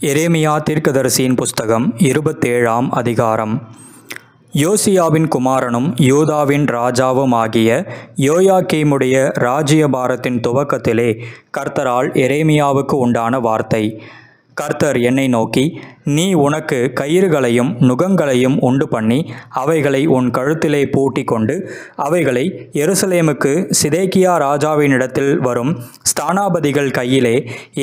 எரேமியா தீர்க்கதரிசியின் புஸ்தகம் 27ஆம் அதிகாரம். யோசியாவின் குமாரனும் யூதாவின் ராஜாவும் ஆகிய யோயாக்கீமுடைய ராஜ்யபாரத்தின் துவக்கத்திலே கர்த்தரால் எரேமியாவுக்கு உண்டான வார்த்தை. கர்த்தர் என்னை நோக்கி, நீ உனக்கு கயிறுகளையும் நுகங்களையும் உண்டு பண்ணி அவைகளை உன் கழுத்திலே பூட்டி கொண்டு அவைகளை எருசலேமுக்கு சிதேக்கியா ராஜாவினிடத்தில் வரும் ஸ்தானாபதிகள் கையிலே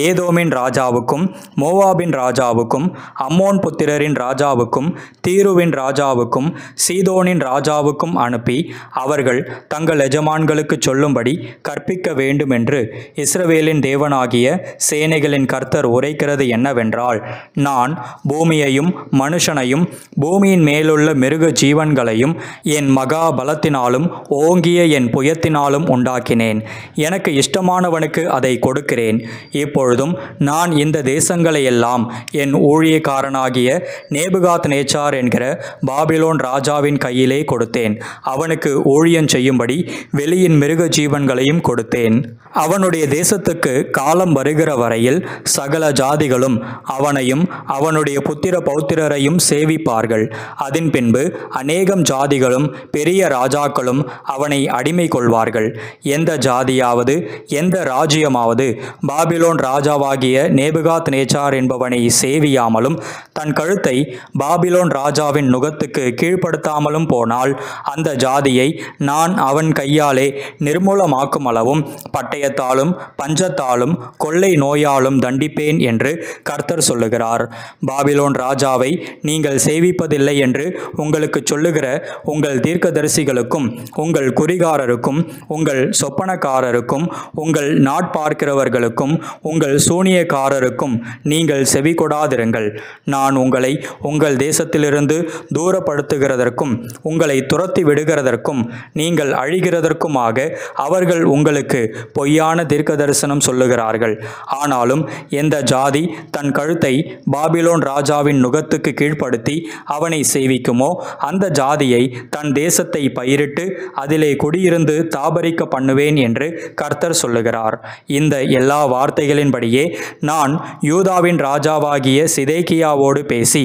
ஏதோமின் ராஜாவுக்கும் மோவாபின் ராஜாவுக்கும் அம்மோன் புத்திரரின் ராஜாவுக்கும் தீருவின் ராஜாவுக்கும் சீதோனின் ராஜாவுக்கும் அனுப்பி அவர்கள் தங்கள் எஜமான்களுக்கு சொல்லும்படி கற்பிக்க வேண்டுமென்று இஸ்ரவேலின் தேவனாகிய சேனைகளின் கர்த்தர் உரைக்கிறது என்னவென்றால், நான் பூமியையும் மனுஷனையும் பூமியின் மேலுள்ள மிருக ஜீவன்களையும் என் மகா பலத்தினாலும் ஓங்கிய என் புயத்தினாலும் உண்டாக்கினேன். எனக்கு இஷ்டமானவனுக்கு அதை கொடுக்கிறேன். இப்பொழுதும் நான் இந்த தேசங்களையெல்லாம் என் ஊழியக்காரனாகிய நேபுகாத் நேச்சார் என்கிற பாபிலோன் ராஜாவின் கையிலே கொடுத்தேன். அவனுக்கு ஊழியம் செய்யும்படி வெளியின் மிருக ஜீவன்களையும் கொடுத்தேன். அவனுடைய தேசத்துக்கு காலம் வருகிற வரையில் சகல ஜாதிகளும் அவனையும் அவனுடைய புத்திர பௌத்திரரையும் சேவிப்பார்கள். அதன் பின்பு அநேகம் ஜாதிகளும் பெரிய ராஜாக்களும் அவனை அடிமை கொள்வார்கள். எந்த ஜாதியாவது எந்த ராஜ்யமாவது பாபிலோன் ராஜாவாகிய நேபுகாத் நேச்சார் என்பவனை சேவியாமலும் தன் கழுத்தை பாபிலோன் ராஜாவின் நுகத்துக்கு கீழ்ப்படுத்தாமலும் போனால் அந்த ஜாதியை நான் அவன் கையாலே நிர்மூலமாக்கும் அளவும் பட்டயத்தாலும் பஞ்சத்தாலும் கொள்ளை நோயாலும் தண்டிப்பேன் என்று கர்த்தர் சொல்லுகிறார். பாபிலோன் ராஜாவை நீங்கள் சேவிப்பதில்லை என்று உங்களுக்கு சொல்லுகிற உங்கள் தீர்க்கதரிசிகளுக்கும் உங்கள் குறிகாரருக்கும் உங்கள் சொப்பனக்காரருக்கும் உங்கள் நாட்பார்க்கிறவர்களுக்கும் உங்கள் சூனியக்காரருக்கும் நீங்கள் செவி கொடாதிருங்கள். நான் உங்களை உங்கள் தேசத்திலிருந்து தூரப்படுத்துகிறதற்கும் உங்களை துரத்தி விடுகிறதற்கும் நீங்கள் அழிகிறதற்குமாக அவர்கள் உங்களுக்கு பொய்யான தீர்க்கதரிசனம் சொல்லுகிறார்கள். ஆனாலும் எந்த ஜாதி தன் கழுத்தை பாபிலோன் ராஜாவின் நுகத்துக்கு கீழ்ப்படுத்தி அவனை சேவிக்குமோ அந்த ஜாதியை தன் தேசத்தை பயிரிட்டு அதிலே குடியிருந்து தாபரிக்க பண்ணுவேன் என்று கர்த்தர் சொல்லுகிறார். இந்த எல்லா வார்த்தைகளின்படியே நான் யூதாவின் ராஜாவாகிய சிதேக்கியாவோடு பேசி,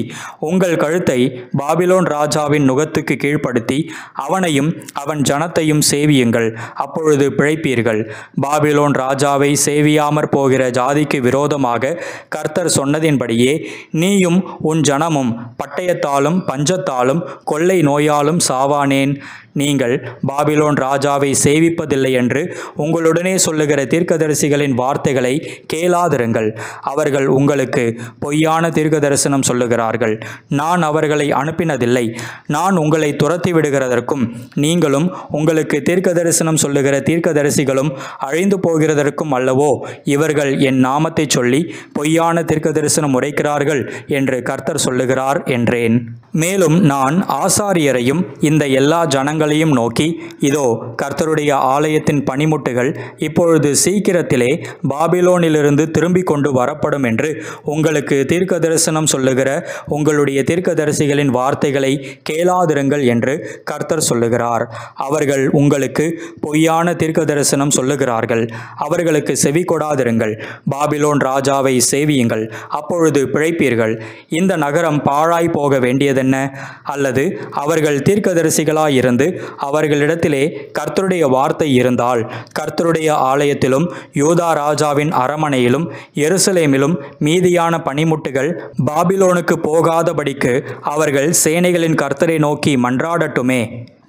உங்கள் கழுத்தை பாபிலோன் ராஜாவின் நுகத்துக்கு கீழ்ப்படுத்தி அவனையும் அவன் ஜனத்தையும் சேவியுங்கள், அப்பொழுது பிழைப்பீர்கள். பாபிலோன் ராஜாவை சேவியாமற் போகிற ஜாதிக்கு விரோதமாக கர்த்தர் சொன்னதின்படியே நீயும் உன் ஜனமும் பட்டயத்தாலும் பஞ்சத்தாலும் கொள்ளை நோயாலும் சாவானேன். நீங்கள் பாபிலோன் ராஜாவை சேவிப்பதில்லை என்று உங்களுடனே சொல்லுகிற தீர்க்கதரிசிகளின் வார்த்தைகளை கேளாதிருங்கள். அவர்கள் உங்களுக்கு பொய்யான தீர்க்கதரிசனம் சொல்லுகிறார்கள். நான் அவர்களை அனுப்பினதில்லை. நான் உங்களை துரத்தி விடுகிறதற்கும் நீங்களும் உங்களுக்கு தீர்க்கதரிசனம் சொல்லுகிற தீர்க்கதரிசிகளும் அழிந்து போகிறதற்கும் அல்லவோ இவர்கள் என் நாமத்தை சொல்லி பொய்யான தீர்க்கதரிசனம் உரைக்கிறார்கள் என்று கர்த்தர் சொல்லுகிறார் என்றேன். மேலும் நான் ஆசாரியரையும் இந்த எல்லா ஜனங்களையும் நோக்கி, இதோ கர்த்தருடைய ஆலயத்தின் பணிமுட்டுகள் இப்பொழுது சீக்கிரத்திலே பாபிலோனிலிருந்து திரும்பிக் கொண்டு வரப்படும் என்று உங்களுக்கு தீர்க்கதரிசனம் சொல்லுகிற உங்களுடைய தீர்க்கதரிசிகளின் வார்த்தைகளை கேளாதிருங்கள் என்று கர்த்தர் சொல்லுகிறார். அவர்கள் உங்களுக்கு பொய்யான தீர்க்கதரிசனம் சொல்லுகிறார்கள். அவர்களுக்கு செவி கொடாதிருங்கள். பாபிலோன் ராஜாவை சேவியுங்கள், அப்பொழுது பிழைப்பீர்கள். இந்த நகரம் பாழாய் போக வேண்டியதென்ன? அல்லது அவர்கள் தீர்க்கதரிசிகளாயிருந்து அவர்களிடத்திலே கர்த்தருடைய வார்த்தை இருந்தால் கர்த்தருடைய ஆலயத்திலும் யூதா ராஜாவின் அரமனையிலும் எருசலேமிலும் மீதியான பணிமுட்டுகள் பாபிலோனுக்கு போகாதபடிக்கு அவர்கள் சேனைகளின் கர்த்தரை நோக்கி மன்றாடட்டுமே.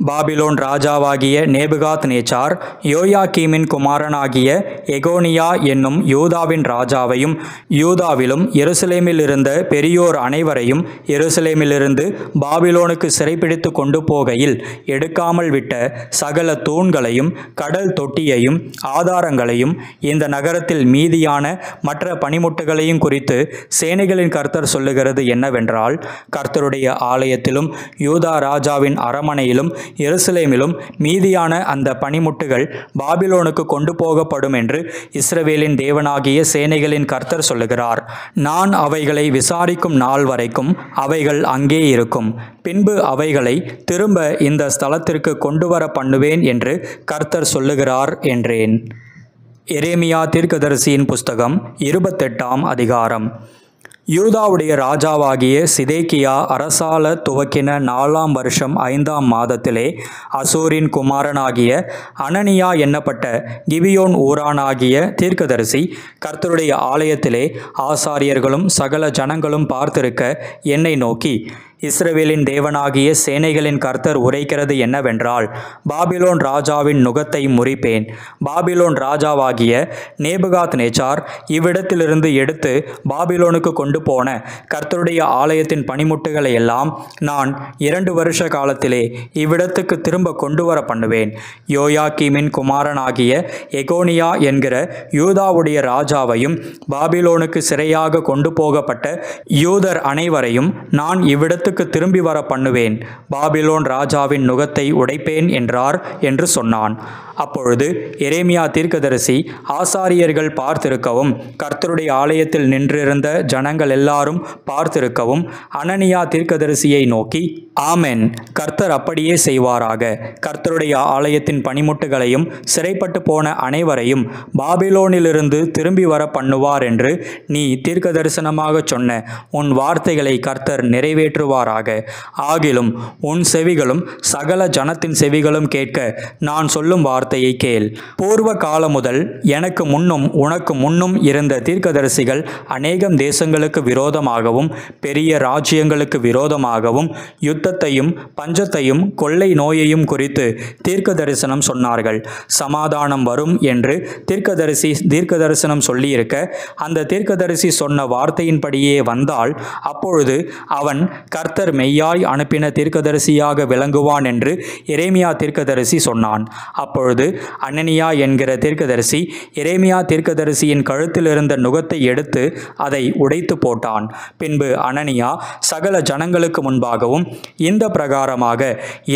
பாபிலோன் ராஜாவாகிய நேபுகாத் நேச்சார் யோயாக்கீமின் குமாரனாகிய எகோனியா என்னும் யூதாவின் ராஜாவையும் யூதாவிலும் எருசலேமில் இருந்த பெரியோர் அனைவரையும் எருசலேமிலிருந்து பாபிலோனுக்கு சிறைப்பிடித்து கொண்டு போகையில் எடுக்காமல் விட்ட சகல தூண்களையும் கடல் தொட்டியையும் ஆதாரங்களையும் இந்த நகரத்தில் மீதியான மற்ற பணிமுட்டுகளையும் குறித்து சேனைகளின் கர்த்தர் சொல்லுகிறது என்னவென்றால், கர்த்தருடைய ஆலயத்திலும் யூதா ராஜாவின் அரமனையிலும் எருசலேமிலும் மீதியான அந்த பணிமுட்டுகள் பாபிலோனுக்கு கொண்டு போகப்படும் என்று இஸ்ரவேலின் தேவனாகிய சேனைகளின் கர்த்தர் சொல்லுகிறார். நான் அவைகளை விசாரிக்கும் நாள் வரைக்கும் அவைகள் அங்கே இருக்கும். பின்பு அவைகளை திரும்ப இந்த ஸ்தலத்திற்கு கொண்டு வர பண்ணுவேன் என்று கர்த்தர் சொல்லுகிறார் என்றேன். எரேமியா தீர்க்கதரிசியின் புஸ்தகம் 28ஆம் அதிகாரம். யூதாவுடைய ராஜாவாகிய சிதேக்கியா அரசாள துவக்கின 4ஆம் வருஷம் 5ஆம் மாதத்திலே அசூரின் குமாரனாகிய அனனியா என்னப்பட்ட கிபியோன் ஊரானாகிய தீர்க்கதரிசி கர்த்தருடைய ஆலயத்திலே ஆசாரியர்களும் சகல ஜனங்களும் பார்த்திருக்க என்னை நோக்கி, இஸ்ரவேலின் தேவனாகிய சேனைகளின் கர்த்தர் உரைக்கிறது என்னவென்றால், பாபிலோன் ராஜாவின் நுகத்தை முறிப்பேன். பாபிலோன் ராஜாவாகிய நேபுகாத்நேச்சார் இவ்விடத்திலிருந்து எடுத்து பாபிலோனுக்கு கொண்டு போன கர்த்தருடைய ஆலயத்தின் பணிமுட்டுகளை எல்லாம் நான் 2 வருஷ காலத்திலே இவ்விடத்துக்கு திரும்ப கொண்டு வர பண்ணுவேன். யோயாக்கீமின் குமாரனாகிய எகோனியா என்கிற யூதாவுடைய ராஜாவையும் பாபிலோனுக்கு சிறையாக கொண்டு போகப்பட்ட யூதர் அனைவரையும் நான் இவ்விடத்துக்கு திரும்பி வர பண்ணுவேன். பாபிலோன் ராஜாவின் நுகத்தை உடைப்பேன் என்றார் என்று சொன்னான். அப்பொழுது எரேமியா தீர்க்கதரிசி ஆசாரியர்கள் பார்த்திருக்கவும் கர்த்தருடைய ஆலயத்தில் நின்றிருந்த ஜனங்கள் எல்லாரும் பார்த்திருக்கவும் அனனியா தீர்க்கதரிசியை நோக்கி, ஆமென், கர்த்தர் அப்படியே செய்வாராக. கர்த்தருடைய ஆலயத்தின் பணிமுட்டுகளையும் சிறைப்பட்டு போன அனைவரையும் பாபிலோனிலிருந்து திரும்பி வர பண்ணுவார் என்று நீ தீர்க்க தரிசனமாக சொன்ன உன் வார்த்தைகளை கர்த்தர் நிறைவேற்றுவாராக. ஆகிலும் உன் செவிகளும் சகல ஜனத்தின் செவிகளும் கேட்க நான் சொல்லும் வார்த்தையை கேள். பூர்வ காலம் முதல் எனக்கு முன்னும் உனக்கு முன்னும் இருந்த தீர்க்கதரிசிகள் அநேகம் தேசங்களுக்கு விரோதமாகவும் பெரிய ராஜ்யங்களுக்கு விரோதமாகவும் யுத்தத்தையும் பஞ்சத்தையும் கொள்ளை நோயையும் குறித்து தீர்க்க தரிசனம் சொன்னார்கள். சமாதானம் வரும் என்று தீர்க்கதரிசி தீர்க்க தரிசனம் சொல்லியிருக்க அந்த தீர்க்கதரிசி சொன்ன வார்த்தையின்படியே வந்தால் அப்பொழுது அவன் கர்த்தர் மெய்யாய் அனுப்பின தீர்க்கதரிசியாக விளங்குவான் என்று எரேமியா தீர்க்கதரிசி சொன்னான். அப்பொழுது அனனியா என்கிற தீர்க்கதரிசி எரேமியா தீர்க்கதரிசியின் கழுத்தில் இருந்த நுகத்தை எடுத்து அதை உடைத்து போட்டான். பின்பு அனனியா சகல ஜனங்களுக்கு முன்பாகவும் இந்த பிரகாரமாக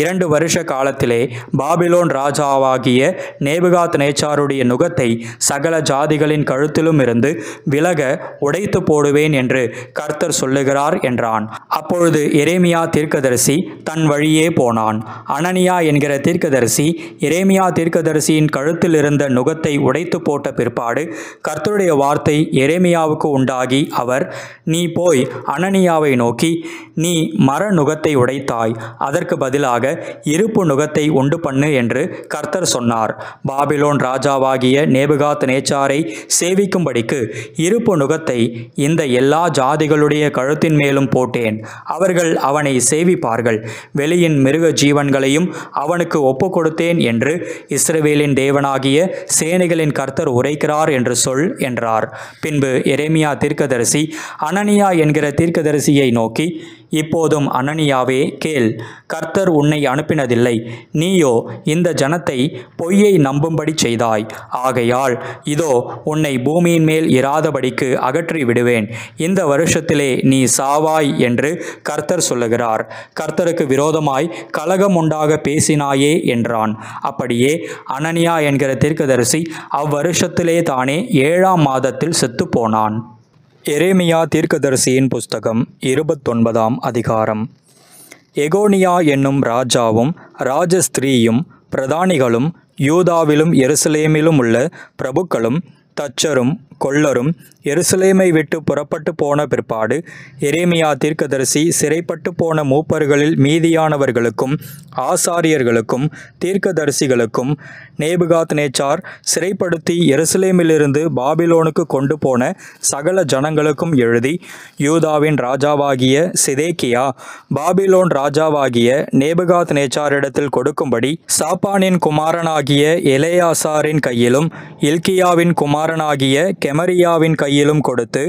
2 வருஷ காலத்திலே பாபிலோன் ராஜாவாகிய நேபுகாத்நேச்சாருடைய நுகத்தை சகல ஜாதிகளின் கழுத்திலும் இருந்து விலக உடைத்து போடுவேன் என்று கர்த்தர் சொல்லுகிறார் என்றான். அப்பொழுது எரேமியா தீர்க்கதரிசி தன் வழியே போனான். அனனியா என்கிற தீர்க்கதரிசி எரேமியா தீர்க்கதரிசியின் கழுத்தில் இருந்த நுகத்தை உடைத்து போட்ட பிற்பாடு கர்த்தருடைய வார்த்தை எரேமியாவுக்கு உண்டாகி அவர், நீ போய் அனனியாவை நோக்கி, நீ மர நுகத்தை உடைத்தாய், அதற்கு பதிலாக இருப்பு நுகத்தை உண்டு பண்ணு என்று கர்த்தர் சொன்னார். பாபிலோன் ராஜாவாகிய நேபுகாத்நேச்சாரை சேவிக்கும்படிக்கு இருப்பு நுகத்தை இந்த எல்லா ஜாதிகளுடைய கழுத்தின் மேலும் போட்டேன். அவர்கள் அவனை சேவிப்பார்கள். வெளியின் மிருக ஜீவன்களையும் அவனுக்கு ஒப்பு கொடுத்தேன் என்று இஸ்ரவேலின் தேவனாகிய சேனைகளின் கர்த்தர் உரைக்கிறார் என்று சொல் என்றார். பின்பு எரேமியா தீர்க்கதரிசி அனனியா என்கிற தீர்க்கதரிசியை நோக்கி, இப்போதும் அனனியாவே கேள், கர்த்தர் உன்னை அனுப்பினதில்லை, நீயோ இந்த ஜனத்தை பொய்யை நம்பும்படி செய்தாய். ஆகையால் இதோ உன்னை பூமியின் மேல் இராதபடிக்கு அகற்றி விடுவேன். இந்த வருஷத்திலே நீ சாவாய் என்று கர்த்தர் சொல்லுகிறார். கர்த்தருக்கு விரோதமாய் கலகம் உண்டாக பேசினாயே என்றான். அப்படியே அனனியா என்கிற தீர்க்கதரிசி அவ்வருஷத்திலே தானே 7ஆம் மாதத்தில் செத்து போனான். எரேமியா தீர்க்கதரிசியின் புஸ்தகம் 29ஆம் அதிகாரம். எகோனியா என்னும் ராஜாவும் ராஜஸ்திரீயும் பிரதானிகளும் யூதாவிலும் எருசலேமிலும் உள்ள பிரபுக்களும் தச்சரும் கொல்லரும் எருசலேமை விட்டு புறப்பட்டு போன பிற்பாடு எரேமியா தீர்க்கதரிசி சிறைப்பட்டு போன மூப்பர்களில் மீதியானவர்களுக்கும் ஆசாரியர்களுக்கும் தீர்க்கதரிசிகளுக்கும் நேபுகாத்நேச்சார் சிறைப்படுத்தி எருசலேமிலிருந்து பாபிலோனுக்கு கொண்டு போன சகல ஜனங்களுக்கும் எழுதி, யூதாவின் ராஜாவாகிய சிதேக்கியா பாபிலோன் ராஜாவாகிய நேபுகாத்நேச்சாரிடத்தில் கொடுக்கும்படி சாப்பானின் குமாரனாகிய எலெயாசாரின் கையிலும் இல்கியாவின் குமாரனாகிய கெமரியாவின் கையிலும் கொடுத்து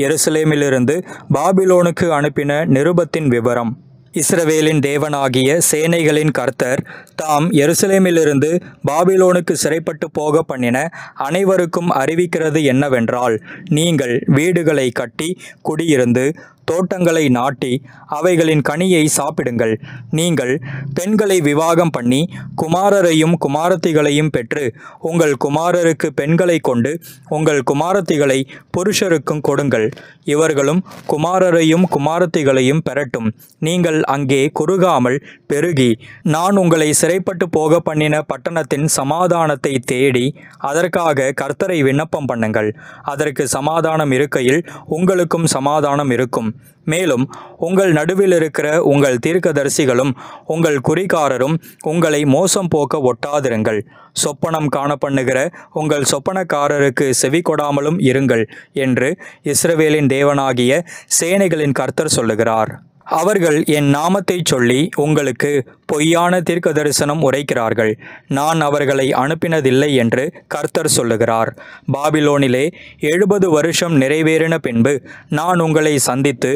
எருசலேமிலிருந்து பாபிலோனுக்கு அனுப்பின நிருபத்தின் விவரம். இஸ்ரவேலின் தேவனாகிய சேனைகளின் கர்த்தர் தாம் எருசலேமிலிருந்து பாபிலோனுக்கு சிறைப்பட்டு போக பண்ணின அனைவருக்கும் அறிவிக்கிறது என்னவென்றால், நீங்கள் வீடுகளை கட்டி குடியிருந்து தோட்டங்களை நாட்டி அவைகளின் கனியை சாப்பிடுங்கள். நீங்கள் பெண்களை விவாகம் பண்ணி குமாரரையும் குமாரத்திகளையும் பெற்று உங்கள் குமாரருக்கு பெண்களை கொண்டு உங்கள் குமாரத்திகளை புருஷருக்கும் கொடுங்கள். இவர்களும் குமாரரையும் குமாரத்திகளையும் பெறட்டும். நீங்கள் அங்கே குறுகாமல் பெருகி நான் உங்களை சிறைப்பட்டு போக பண்ணின பட்டணத்தின் சமாதானத்தை தேடி அதற்காக கர்த்தரை விண்ணப்பம் பண்ணுங்கள். அதற்கு சமாதானம் இருக்கையில் உங்களுக்கும் சமாதானம் இருக்கும். மேலும் உங்கள் நடுவில் இருக்கிற உங்கள் தீர்க்கதரிசிகளும் உங்கள் குறிகாரரும் உங்களை மோசம் போக்க ஒட்டாதிருங்கள். சொப்பனம் காணப்பண்ணுகிற உங்கள் சொப்பனக்காரருக்கு செவி கொடாமலும் இருங்கள் என்று இஸ்ரவேலின் தேவனாகிய சேனைகளின் கர்த்தர் சொல்லுகிறார். அவர்கள் என் நாமத்தை சொல்லி உங்களுக்கு பொய்யான தீர்க்க தரிசனம் உரைக்கிறார்கள். நான் அவர்களை அனுப்பினதில்லை என்று கர்த்தர் சொல்லுகிறார். பாபிலோனிலே 70 வருஷம் நிறைவேறின பின்பு நான் உங்களை சந்தித்து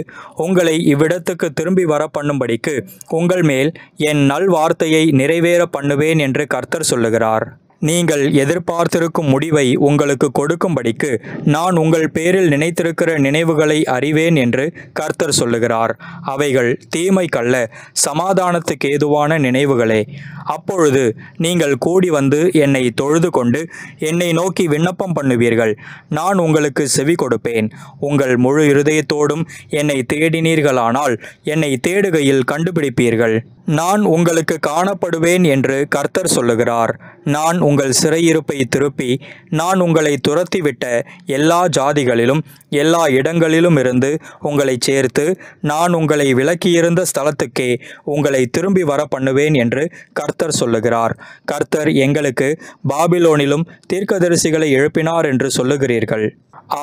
உங்களை இவ்விடத்துக்கு திரும்பி வர பண்ணும்படிக்கு உங்கள் மேல் என் நல்வார்த்தையை நிறைவேற பண்ணுவேன் என்று கர்த்தர் சொல்லுகிறார். நீங்கள் எதிர்பார்த்திருக்கும் முடிவை உங்களுக்கு கொடுக்கும்படிக்கு நான் உங்கள் பேரில் நினைத்திருக்கிற நினைவுகளை அறிவேன் என்று கர்த்தர் சொல்லுகிறார். அவைகள் தீமைக்கல்ல, சமாதானத்துக்கு ஏதுவான நினைவுகளே. அப்பொழுது நீங்கள் கூடி வந்து என்னை தொழுது கொண்டு என்னை நோக்கி விண்ணப்பம் பண்ணுவீர்கள். நான் உங்களுக்கு செவி கொடுப்பேன். உங்கள் முழு இருதயத்தோடும் என்னை தேடினீர்களானால் என்னை தேடுகையில் கண்டுபிடிப்பீர்கள். நான் உங்களுக்கு காணப்படுவேன் என்று கர்த்தர் சொல்லுகிறார். நான் உங்கள் சிறையிருப்பை திருப்பி நான் உங்களை துரத்திவிட்ட எல்லா ஜாதிகளிலும் எல்லா இடங்களிலும் இருந்து உங்களை சேர்த்து நான் உங்களை விலக்கியிருந்த ஸ்தலத்துக்கே உங்களை திரும்பி வர பண்ணுவேன் என்று கர்த்தர் சொல்லுகிறார். கர்த்தர் எங்களுக்கு பாபிலோனிலும் தீர்க்கதரிசிகளை எழுப்பினார் என்று சொல்லுகிறீர்கள்.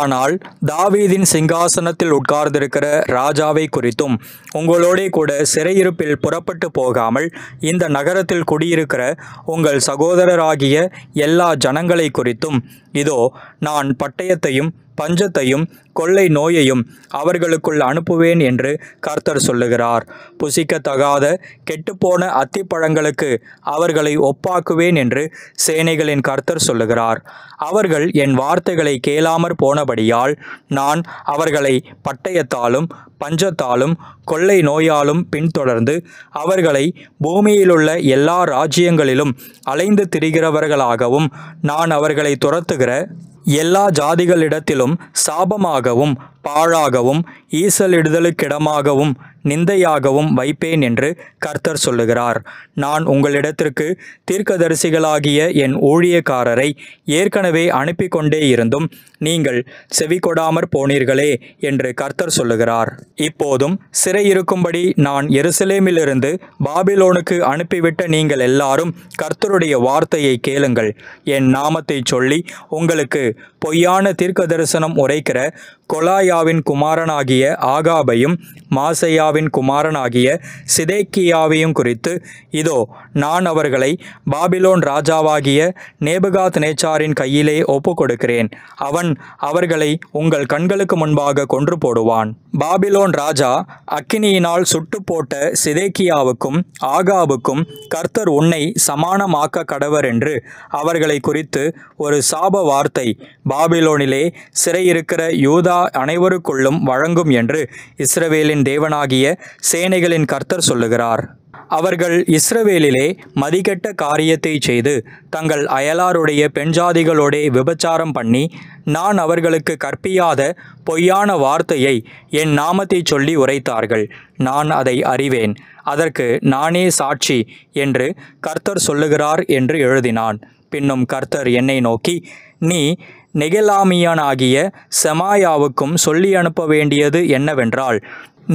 ஆனால் தாவீதின் சிங்காசனத்தில் உட்கார்ந்திருக்கிற ராஜாவை குறித்தும் உங்களோடே கூட சிறையிருப்பில் புறப்பட்டு போகாமல் இந்த நகரத்தில் குடியிருக்கிற உங்கள் சகோதரராகிய எல்லா ஜனங்களை குறித்தும் இதோ நான் பட்டயத்தையும் பஞ்சத்தையும் கொள்ளை நோயையும் அவர்களுக்குள் அனுப்புவேன் என்று கர்த்தர் சொல்லுகிறார். புசிக்கத்தகாத கெட்டுப்போன அத்திப்பழங்களுக்கு அவர்களை ஒப்பாக்குவேன் என்று சேனைகளின் கர்த்தர் சொல்லுகிறார். அவர்கள் என் வார்த்தைகளை கேளாமற் போனபடியால் நான் அவர்களை பட்டயத்தாலும் பஞ்சத்தாலும் கொள்ளை நோயாலும் பின்தொடர்ந்து அவர்களை பூமியிலுள்ள எல்லா ராஜ்யங்களிலும் அலைந்து திரிகிறவர்களாகவும் நான் அவர்களை துரத்துகிற எல்லா ஜாதிகளிடத்திலும் சாபமாகவும் பாழாகவும் ஈசலிடுதலுக்கிடமாகவும் நிந்தையாகவும் வைப்பேன் என்று கர்த்தர் சொல்லுகிறார். நான் உங்களிடத்திற்கு தீர்க்கதரிசிகளாகிய என் ஊழியக்காரரை ஏற்கனவே அனுப்பி கொண்டே இருந்தும் நீங்கள் செவி கொடாமற் போனீர்களே என்று கர்த்தர் சொல்லுகிறார். இப்போதும் சிறையிருக்கும்படி நான் எருசலேமிலிருந்து பாபிலோனுக்கு அனுப்பிவிட்ட நீங்கள் எல்லாரும் கர்த்தருடைய வார்த்தையை கேளுங்கள். என் நாமத்தை சொல்லி உங்களுக்கு பொய்யான தீர்க்க தரிசனம் உரைக்கிற கொலாயாவின் குமாரனாகிய ஆகாபையும் மாசையாவின் குமாரனாகிய சிதேக்கியாவையும் குறித்து இதோ நான் அவர்களை பாபிலோன் ராஜாவாகிய நேபுகாத் நேச்சாரின் கையிலே ஒப்பு கொடுக்கிறேன். அவன் அவர்களை உங்கள் கண்களுக்கு முன்பாக கொன்று போடுவான். பாபிலோன் ராஜா அக்கினியினால் சுட்டு போட்ட சிதேக்கியாவுக்கும் ஆகாபுக்கும் கர்த்தர் உன்னை சமானமாக்க கடவர் என்று அவர்களை குறித்து ஒரு சாப வார்த்தை பாபிலோனிலே சிறையிருக்கிற யூதா அனைவருக்குள்ளும் வழங்கும் என்று இஸ்ரவேலின் தேவனாகிய சேனைகளின் கர்த்தர் சொல்லுகிறார். அவர்கள் இஸ்ரவேலிலே மதிகெட்ட காரியத்தை செய்து தங்கள் அயலாருடைய பெண்ஜாதிகளோடே விபச்சாரம் பண்ணி நான் அவர்களுக்கு கற்பியாத பொய்யான வார்த்தையை என் நாமத்தை சொல்லி உரைத்தார்கள். நான் அதை அறிவேன். அதற்கு நானே சாட்சி என்று கர்த்தர் சொல்லுகிறார் என்று எழுதினான். பின்னும் கர்த்தர் என்னை நோக்கி, நீ நெகலாமியனாகிய செமாயாவுக்கும் சொல்லி அனுப்ப வேண்டியது என்னவென்றால்,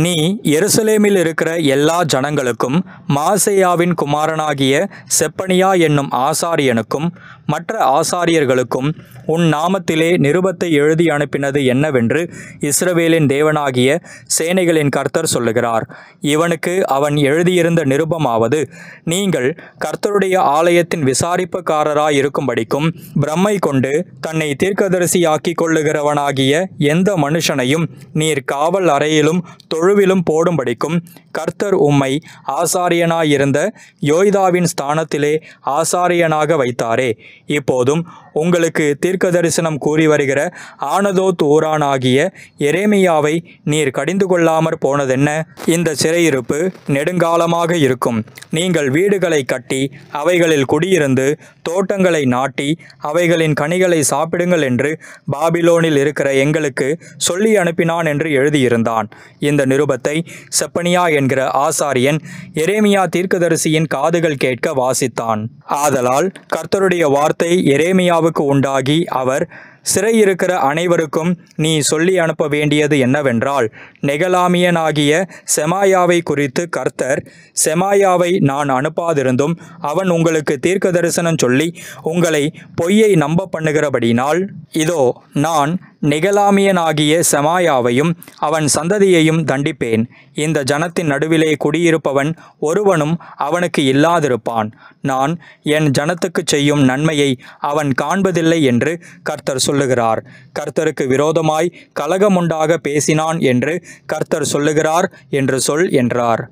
நீ எருசலேமில் இருக்கிற எல்லா ஜனங்களுக்கும் மாசையாவின் குமாரனாகிய செப்பனியா என்னும் ஆசாரியனுக்கும் மற்ற ஆசாரியர்களுக்கும் உன் நாமத்திலே நிருபத்தை எழுதி அனுப்பினது என்னவென்று இஸ்ரவேலின் தேவனாகிய சேனைகளின் கர்த்தர் சொல்லுகிறார். இவனுக்கு அவன் எழுதியிருந்த நிருபமாவது, நீங்கள் கர்த்தருடைய ஆலயத்தின் விசாரிப்புக்காரராய் இருக்கும்படிக்கும் பிரம்மை கொண்டு தன்னை தீர்க்கதரிசியாக்கிக் கொள்ளுகிறவனாகிய எந்த மனுஷனையும் நீர் காவல் அறையிலும் தொழுவிலும் போடும்படிக்கும் கர்த்தர் உம்மை ஆசாரியனாயிருந்த யோய்தாவின் ஸ்தானத்திலே ஆசாரியனாக வைத்தாரே. இப்போதும் உங்களுக்கு தீர்க்க தரிசனம் கூறி வருகிற ஆனதோத் ஊரானாகிய எரேமியாவை நீர் கடிந்து கொள்ளாமற் போனதென்ன? இந்த சிறையிருப்பு நெடுங்காலமாக இருக்கும். நீங்கள் வீடுகளை கட்டி அவைகளில் குடியிருந்து தோட்டங்களை நாட்டி அவைகளின் கனிகளை சாப்பிடுங்கள் என்று பாபிலோனில் இருக்கிற எங்களுக்கு சொல்லி அனுப்பினான் என்று எழுதியிருந்தான். இந்த நிருபத்தை செப்பனியா என்கிற ஆசாரியன் எரேமியா தீர்க்கதரிசியின் காதுகள் கேட்க வாசித்தான். ஆதலால் கர்த்தருடைய வார்த்தை எரேமியாவுக்கு உண்டாகி அவர், சிறையிருக்கிற அனைவருக்கும் நீ சொல்லி அனுப்ப வேண்டியது என்னவென்றால், நெகலாமியனாகிய செமாயாவை குறித்து கர்த்தர், செமாயாவை நான் அனுப்பாதிருந்தும் அவன் உங்களுக்கு தீர்க்க தரிசனம் சொல்லி உங்களை பொய்யை நம்ப பண்ணுகிறபடினால், இதோ நான் நெகலாமியனாகிய செமாயாவையும் அவன் சந்ததியையும் தண்டிப்பேன். இந்த ஜனத்தின் நடுவிலே குடியிருப்பவன் ஒருவனும் அவனுக்கு இல்லாதிருப்பான். நான் என் ஜனத்துக்குச் செய்யும் நன்மையை அவன் காண்பதில்லை என்று கர்த்தர் சொல்லுகிறார். கர்த்தருக்கு விரோதமாய் கலகமுண்டாக பேசினான் என்று கர்த்தர் சொல்லுகிறார் என்று சொல் என்றார்.